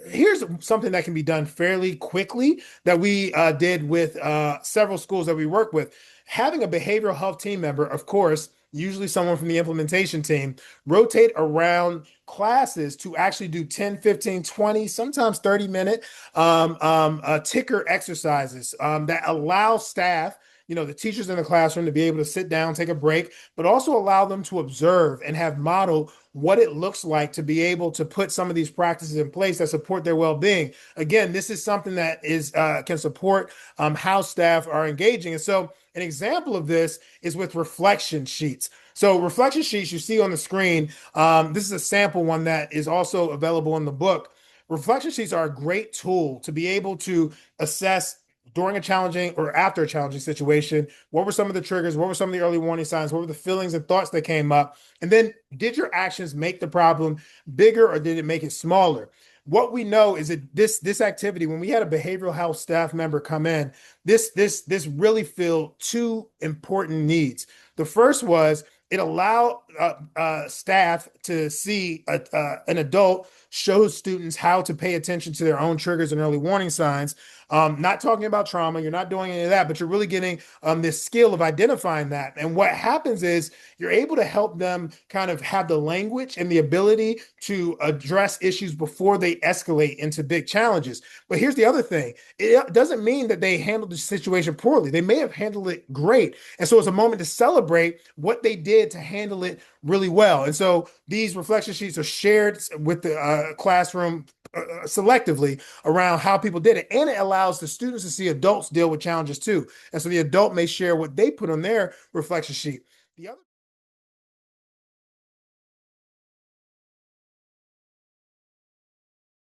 Here's something that can be done fairly quickly that we did with several schools that we work with. Having a behavioral health team member, of course, usually someone from the implementation team, rotate around classes to actually do 10, 15, 20, sometimes 30-minute ticker exercises that allow staff, the teachers in the classroom to be able to sit down, take a break, but also allow them to observe and have model what it looks like to be able to put some of these practices in place that support their well-being. Again, this is something that is can support how staff are engaging. And so an example of this is with reflection sheets. So reflection sheets you see on the screen, this is a sample one that is also available in the book. Reflection sheets are a great tool to be able to assess during a challenging or after a challenging situation, what were some of the triggers? What were some of the early warning signs? What were the feelings and thoughts that came up? And then did your actions make the problem bigger or did it make it smaller? What we know is that this activity, when we had a behavioral health staff member come in, this really filled two important needs. The first was it allowed staff to see an adult show students how to pay attention to their own triggers and early warning signs. Not talking about trauma, you're not doing any of that, but you're really getting this skill of identifying that. And what happens is you're able to help them kind of have the language and the ability to address issues before they escalate into big challenges. But here's the other thing. It doesn't mean that they handled the situation poorly. They may have handled it great. And so it's a moment to celebrate what they did to handle it really well. And so these reflection sheets are shared with the classroom selectively around how people did it. And it allows the students to see adults deal with challenges too. And so the adult may share what they put on their reflection sheet. The other